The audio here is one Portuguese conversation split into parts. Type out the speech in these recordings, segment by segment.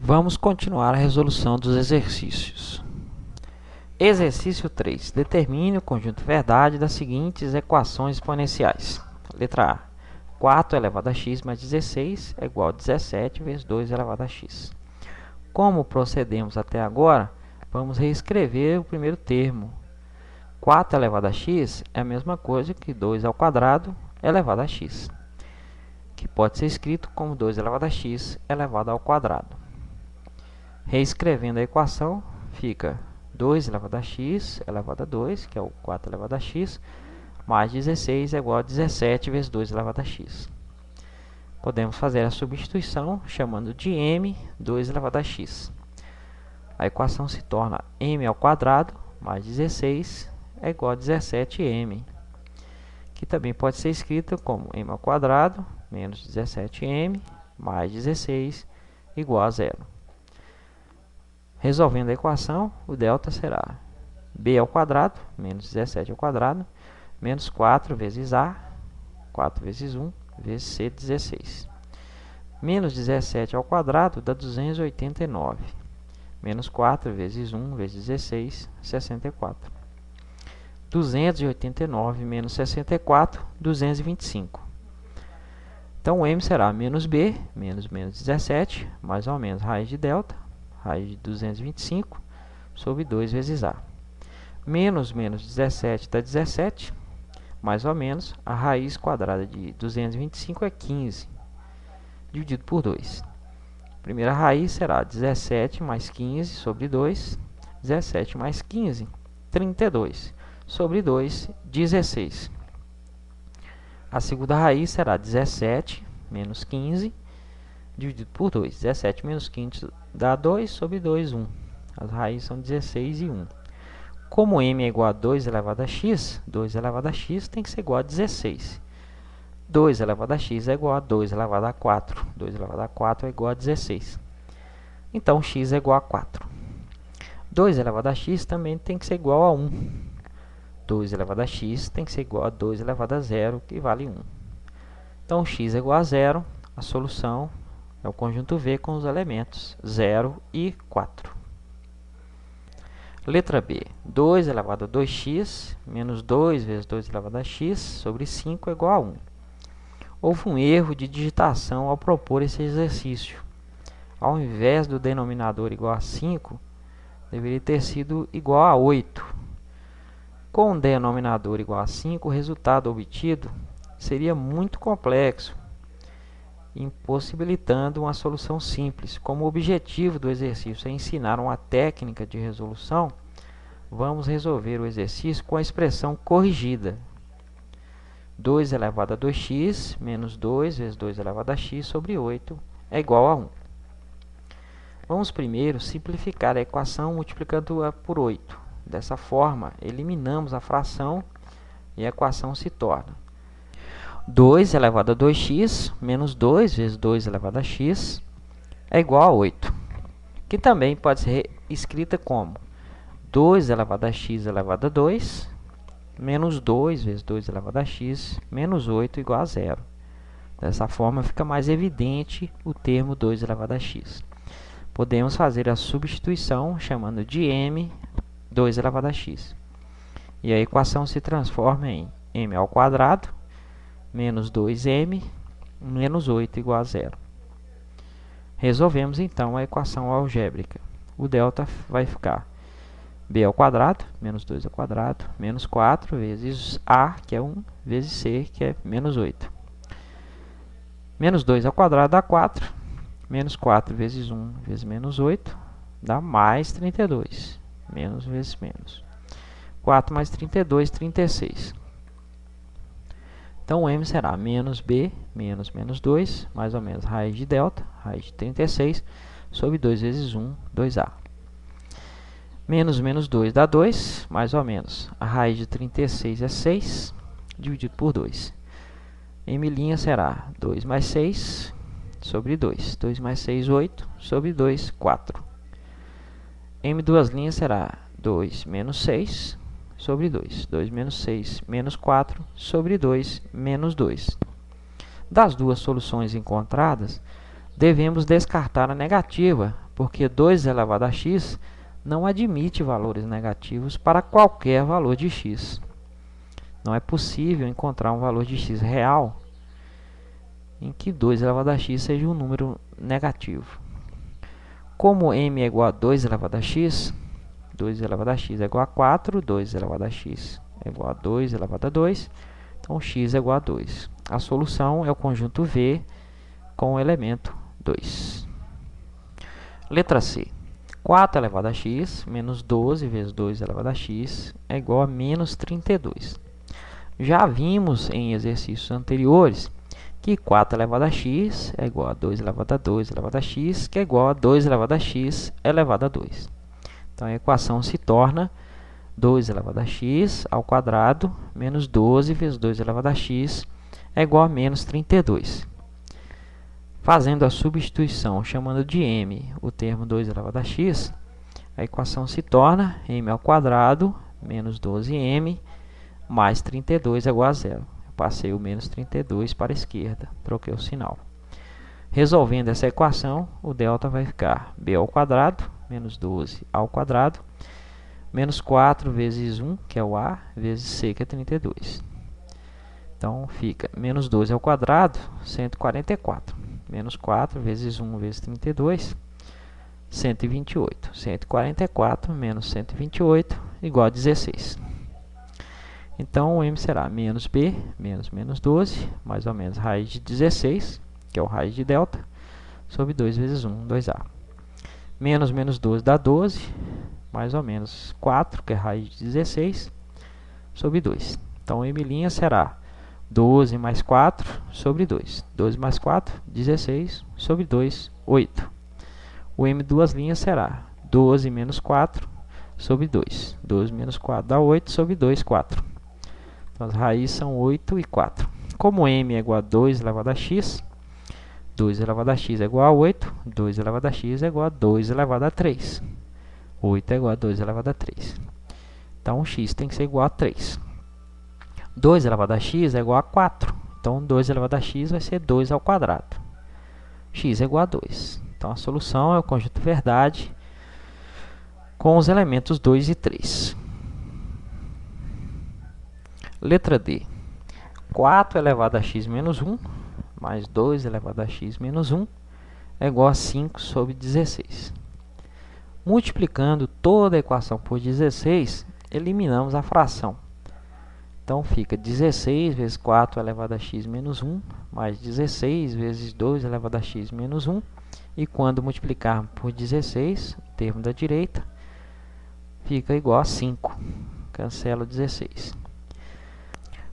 Vamos continuar a resolução dos exercícios. Exercício 3. Determine o conjunto verdade das seguintes equações exponenciais. Letra A. 4 elevado a x mais 16 é igual a 17 vezes 2 elevado a x. Como procedemos até agora, vamos reescrever o primeiro termo. 4 elevado a x é a mesma coisa que 2 ao quadrado elevado a x, que pode ser escrito como 2 elevado a x elevado ao quadrado. Reescrevendo a equação, fica 2 elevado a x elevado a 2, que é o 4 elevado a x, mais 16 é igual a 17 vezes 2 elevado a x. Podemos fazer a substituição chamando de m 2 elevado a x. A equação se torna m ao quadrado mais 16 é igual a 17m, que também pode ser escrita como m ao quadrado menos 17m mais 16 igual a zero. Resolvendo a equação, o delta será b ao quadrado menos 17 ao quadrado menos 4 vezes a, 4 vezes 1, vezes c, 16. Menos 17 ao quadrado dá 289. Menos 4 vezes 1 vezes 16, 64. 289 menos 64, 225. Então, o m será menos b, menos 17, mais ou menos raiz de delta, raiz de 225, sobre 2 vezes a. Menos 17 dá 17, mais ou menos, a raiz quadrada de 225 é 15, dividido por 2. A primeira raiz será 17 mais 15 sobre 2, 17 mais 15, 32, sobre 2, 16. A segunda raiz será 17 menos 15, dividido por 2. 17 menos 15 dá 2, sobre 2, 1. As raízes são 16 e 1. Como m é igual a 2 elevado a x, 2 elevado a x tem que ser igual a 16. 2 elevado a x é igual a 2 elevado a 4. 2 elevado a 4 é igual a 16. Então, x é igual a 4. 2 elevado a x também tem que ser igual a 1. 2 elevado a x tem que ser igual a 2 elevado a 0, que vale 1. Então, x é igual a 0. A solução é o conjunto V com os elementos 0 e 4. Letra B. 2 elevado a 2x menos 2 vezes 2 elevado a x sobre 5 é igual a 1. Houve um erro de digitação ao propor esse exercício. Ao invés do denominador igual a 5, deveria ter sido igual a 8. Com o denominador igual a 5, o resultado obtido seria muito complexo, impossibilitando uma solução simples. Como o objetivo do exercício é ensinar uma técnica de resolução, vamos resolver o exercício com a expressão corrigida. 2 elevado a 2x menos 2 vezes 2 elevado a x sobre 8 é igual a 1. Vamos primeiro simplificar a equação multiplicando-a por 8. Dessa forma, eliminamos a fração e a equação se torna 2 elevado a 2x menos 2 vezes 2 elevado a x é igual a 8, que também pode ser escrita como 2 elevado a x elevado a 2 menos 2 vezes 2 elevado a x menos 8 igual a 0. Dessa forma, fica mais evidente o termo 2 elevado a x. Podemos fazer a substituição chamando de m 2 elevado a x. E a equação se transforma em m ao quadrado menos 2m menos 8 igual a 0. Resolvemos então a equação algébrica. O delta vai ficar b ao quadrado menos 2 ao quadrado menos 4 vezes a, que é 1, vezes c, que é menos 8. Menos 2 ao quadrado dá 4. Menos 4 vezes 1 vezes menos 8 dá mais 32. Menos vezes menos. 4 mais 32, 36. Então, o m será menos b, menos menos 2, mais ou menos raiz de delta, raiz de 36, sobre 2 vezes 1, 2a. Menos menos 2 dá 2, mais ou menos. A raiz de 36 é 6, dividido por 2. M' será 2 mais 6, sobre 2. 2 mais 6, 8, sobre 2, 4. M duas linhas será 2 menos 6 sobre 2. 2 menos 6 menos 4 sobre 2 menos 2. Das duas soluções encontradas, devemos descartar a negativa porque 2 elevado a x não admite valores negativos para qualquer valor de x. Não é possível encontrar um valor de x real em que 2 elevado a x seja um número negativo. Como m é igual a 2 elevado a x, 2 elevado a x é igual a 4, 2 elevado a x é igual a 2 elevado a 2, então x é igual a 2. A solução é o conjunto V com o elemento 2. Letra C. 4 elevado a x menos 12 vezes 2 elevado a x é igual a menos 32. Já vimos em exercícios anteriores que 4 elevado a x é igual a 2 elevado a 2 elevado a x, que é igual a 2 elevado a x elevado a 2. Então, a equação se torna 2 elevado a x ao quadrado menos 12 vezes 2 elevado a x é igual a menos 32. Fazendo a substituição, chamando de m o termo 2 elevado a x, a equação se torna m ao quadrado menos 12m mais 32 é igual a zero. Eu passei o menos 32 para a esquerda, troquei o sinal. Resolvendo essa equação, o delta vai ficar b ao quadrado menos 12 ao quadrado menos 4 vezes 1, que é o a, vezes c, que é 32. Então, fica menos 12 ao quadrado, 144. Menos 4 vezes 1 vezes 32, 128. 144 menos 128 igual a 16. Então, o m será menos b, menos 12, mais ou menos raiz de 16, que é o raiz de delta, sobre 2 vezes 1, 2a. Menos 12 dá 12, mais ou menos 4, que é raiz de 16, sobre 2. Então, m' será 12 mais 4 sobre 2. 12 mais 4, 16, sobre 2, 8. O m duas linhas será 12 menos 4 sobre 2. 12 menos 4 dá 8 sobre 2, 4. Então, as raízes são 8 e 4. Como m é igual a 2 elevado a x, 2 elevado a x é igual a 8, 2 elevado a x é igual a 2 elevado a 3. 8 é igual a 2 elevado a 3. Então, x tem que ser igual a 3. 2 elevado a x é igual a 4. Então, 2 elevado a x vai ser 2 ao quadrado. X é igual a 2. Então, a solução é o conjunto verdade com os elementos 2 e 3. Letra D. 4 elevado a x menos 1 mais 2 elevado a x menos 1 é igual a 5 sobre 16. Multiplicando toda a equação por 16, eliminamos a fração. Então, fica 16 vezes 4 elevado a x menos 1, mais 16 vezes 2 elevado a x menos 1. E quando multiplicarmos por 16, o termo da direita, fica igual a 5. Cancelo 16.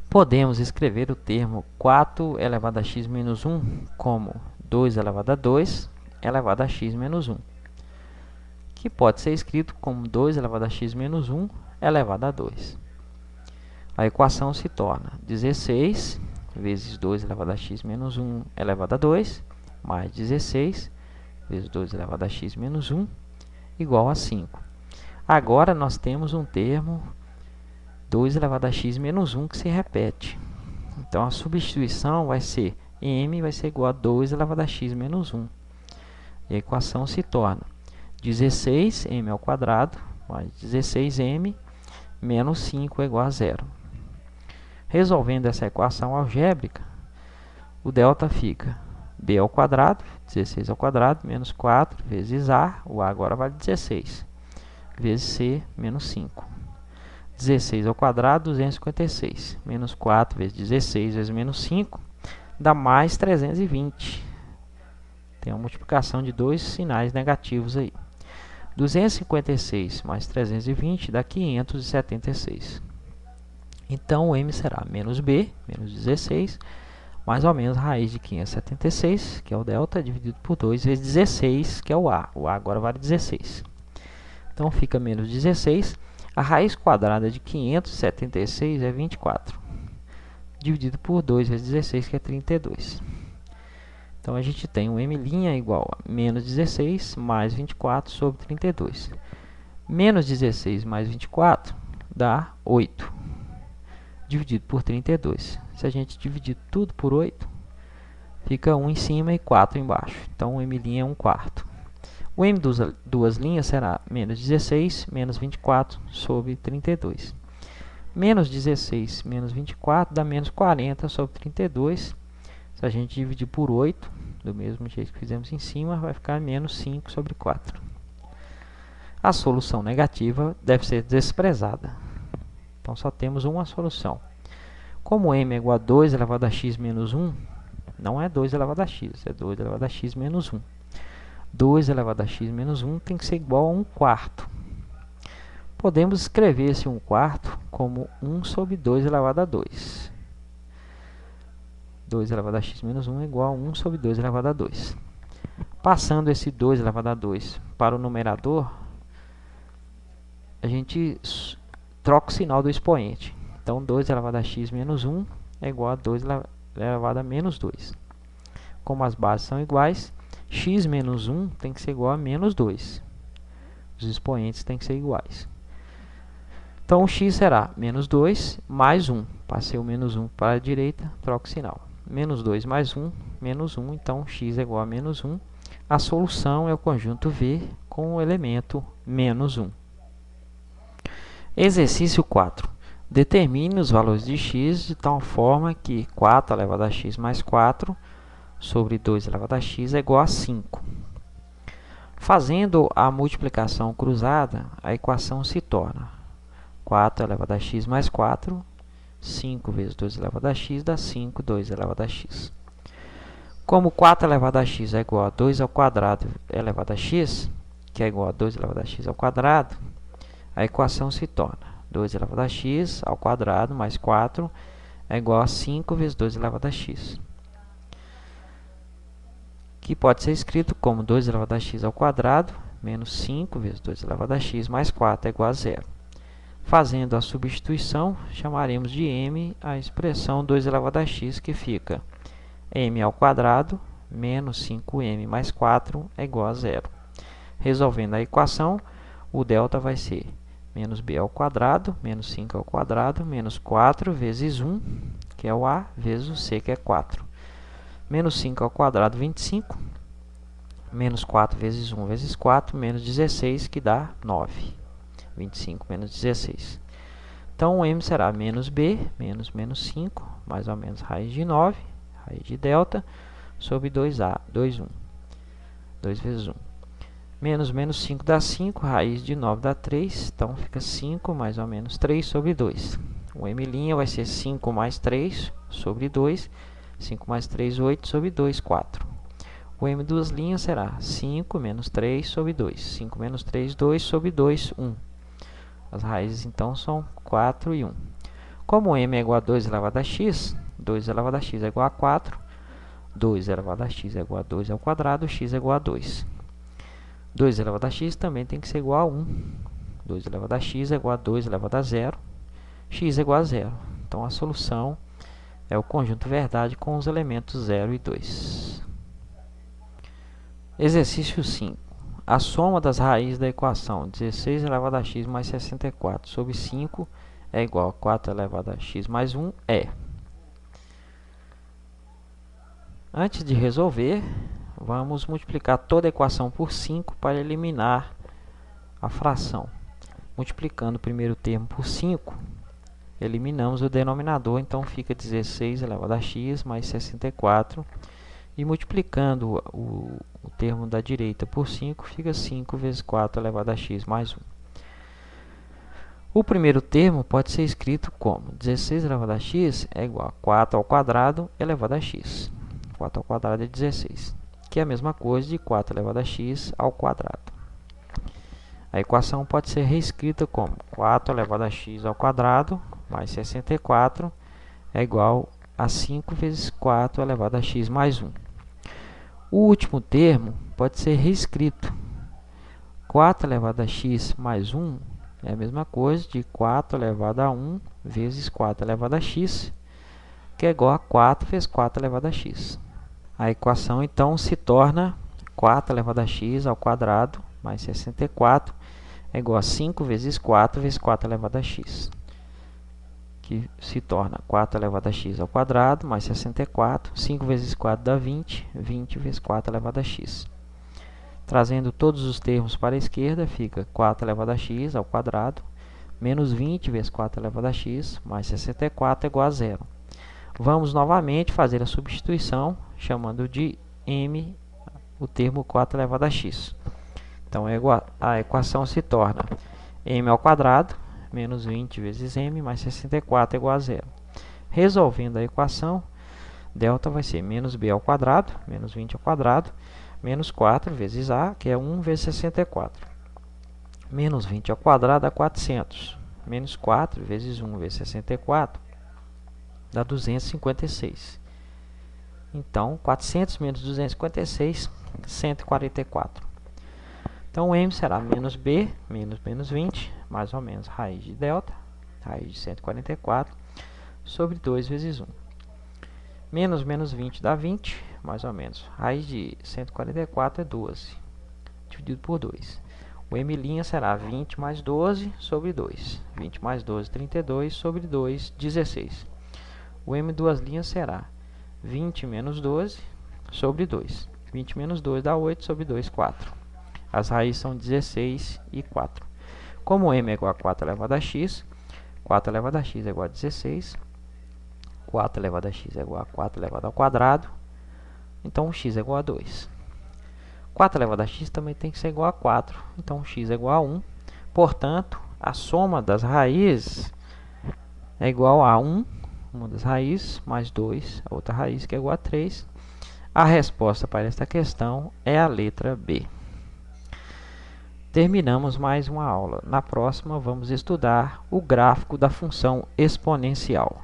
Podemos escrever o termo 4 elevado a x menos 1 como 2 elevado a 2 elevado a x menos 1. Que pode ser escrito como 2 elevado a x menos 1 elevado a 2. A equação se torna 16 vezes 2 elevado a x menos 1 elevado a 2, mais 16 vezes 2 elevado a x menos 1, igual a 5. Agora, nós temos um termo 2 elevado a x menos 1 que se repete. Então, a substituição vai ser m vai ser igual a 2 elevado a x menos 1. E a equação se torna 16m ao quadrado mais 16m menos 5 é igual a 0. Resolvendo essa equação algébrica, o delta fica b ao quadrado, 16 ao quadrado, menos 4 vezes a, o a agora vale 16, vezes c, menos 5. 16 ao quadrado, 256, menos 4 vezes 16 vezes menos 5, dá mais 320. Tem uma multiplicação de dois sinais negativos aí. 256 mais 320 dá 576. Então, o m será menos b, menos 16, mais ou menos a raiz de 576, que é o delta, dividido por 2 vezes 16, que é o a. O a agora vale 16. Então, fica menos 16. A raiz quadrada de 576 é 24, dividido por 2 vezes 16, que é 32. Então, a gente tem um m' igual a menos 16 mais 24 sobre 32. Menos 16 mais 24 dá 8, dividido por 32. Se a gente dividir tudo por 8, fica 1 em cima e 4 embaixo. Então, o m' é 1/4. O m duas linhas será menos 16 menos 24 sobre 32. Menos 16 menos 24 dá menos 40 sobre 32. Se a gente dividir por 8, do mesmo jeito que fizemos em cima, vai ficar menos 5 sobre 4. A solução negativa deve ser desprezada. Então, só temos uma solução. Como m é igual a 2 elevado a x menos 1, não é 2 elevado a x, é 2 elevado a x menos 1. 2 elevado a x menos 1 tem que ser igual a 1 quarto. Podemos escrever esse 1 quarto como 1 sobre 2 elevado a 2. 2 elevado a x menos 1 é igual a 1 sobre 2 elevado a 2. Passando esse 2 elevado a 2 para o numerador, a gente troca o sinal do expoente. Então, 2 elevado a x menos 1 é igual a 2 elevado a menos 2. Como as bases são iguais, x menos 1 tem que ser igual a menos 2. Os expoentes têm que ser iguais. Então, o x será menos 2 mais 1. Passei o menos 1 para a direita, troco o sinal. Menos 2 mais 1, menos 1. Então, x é igual a menos 1. A solução é o conjunto V com o elemento menos 1. Exercício 4. Determine os valores de x de tal forma que 4 elevado a x mais 4 sobre 2 elevado a x é igual a 5. Fazendo a multiplicação cruzada, a equação se torna 4 elevado a x mais 4, 5 vezes 2 elevado a x dá 5, 2 elevado a x. Como 4 elevado a x é igual a 2 ao quadrado elevado a x, que é igual a 2 elevado a x ao quadrado, a equação se torna 2 elevado a x ao quadrado mais 4 é igual a 5 vezes 2 elevado a x, que pode ser escrito como 2 elevado a x ao quadrado menos 5 vezes 2 elevado a x mais 4 é igual a 0. Fazendo a substituição, chamaremos de m a expressão 2 elevado a x, que fica m ao quadrado menos 5m mais 4 é igual a 0. Resolvendo a equação, o delta vai ser menos b ao quadrado, menos 5 ao quadrado, menos 4 vezes 1, que é o a, vezes o c, que é 4. Menos 5 ao quadrado, 25. Menos 4 vezes 1 vezes 4, menos 16, que dá 9. 25 menos 16. Então, o m será menos b, menos 5, mais ou menos raiz de 9, raiz de delta, sobre 2a, 2, 1. 2 vezes 1. Menos 5 dá 5, raiz de 9 dá 3, então fica 5 mais ou menos 3 sobre 2. O m' vai ser 5 mais 3 sobre 2, 5 mais 3, 8 sobre 2, 4. O m duas linhas será 5 menos 3 sobre 2. 5 menos 3, 2 sobre 2, 1. As raízes, então, são 4 e 1. Como m é igual a 2 elevado a x, 2 elevado a x é igual a 4. 2 elevado a x é igual a 2 ao quadrado, x é igual a 2. 2 elevado a x também tem que ser igual a 1. 2 elevado a x é igual a 2 elevado a 0. X é igual a 0. Então, a solução é o conjunto verdade com os elementos 0 e 2. Exercício 5. A soma das raízes da equação 16 elevado a x mais 64 sobre 5 é igual a 4 elevado a x mais 1 é. Antes de resolver, vamos multiplicar toda a equação por 5 para eliminar a fração. Multiplicando o primeiro termo por 5, eliminamos o denominador, então fica 16 elevado a x mais 64. E multiplicando o termo da direita por 5, fica 5 vezes 4 elevado a x mais 1. O primeiro termo pode ser escrito como 16 elevado a x é igual a 4 ao quadrado elevado a x. 4 ao quadrado é 16, que é a mesma coisa de 4 elevado a x ao quadrado. A equação pode ser reescrita como 4 elevado a x ao quadrado mais 64 é igual a 5 vezes 4 elevado a x mais 1. O último termo pode ser reescrito. 4 elevado a x mais 1 é a mesma coisa de 4 elevado a 1 vezes 4 elevado a x, que é igual a 4 vezes 4 elevado a x. A equação, então, se torna 4 elevado a x ao quadrado mais 64 é igual a 5 vezes 4 vezes 4 elevado a x, que se torna 4 elevado a x ao quadrado mais 64. 5 vezes 4 dá 20. 20 vezes 4 elevado a x. Trazendo todos os termos para a esquerda, fica 4 elevado a x ao quadrado, menos 20 vezes 4 elevado a x, mais 64 é igual a zero. Vamos novamente fazer a substituição, chamando de m o termo 4 elevado a x. Então, a equação se torna m ao quadrado, menos 20 vezes m, mais 64 é igual a zero. Resolvendo a equação, delta vai ser menos b ao quadrado, menos 20 ao quadrado, menos 4 vezes a, que é 1 vezes 64. Menos 20 ao quadrado dá 400. Menos 4 vezes 1 vezes 64 dá 256. Então, 400 menos 256, 144. Então, m será menos b, menos 20, mais ou menos raiz de delta, raiz de 144, sobre 2 vezes 1. Menos 20 dá 20, mais ou menos. Raiz de 144 é 12, dividido por 2. O m' será 20 mais 12 sobre 2. 20 mais 12, 32, sobre 2, 16. O m duas linhas será 20 menos 12 sobre 2. 20 menos 2 dá 8 sobre 2, 4. As raízes são 16 e 4. Como m é igual a 4 elevado a x, 4 elevado a x é igual a 16. 4 elevado a x é igual a 4 elevado ao quadrado. Então, x é igual a 2. 4 elevado a x também tem que ser igual a 4. Então, x é igual a 1. Portanto, a soma das raízes é igual a 1, uma das raízes, mais 2, a outra raiz, que é igual a 3. A resposta para esta questão é a letra B. Terminamos mais uma aula. Na próxima, vamos estudar o gráfico da função exponencial.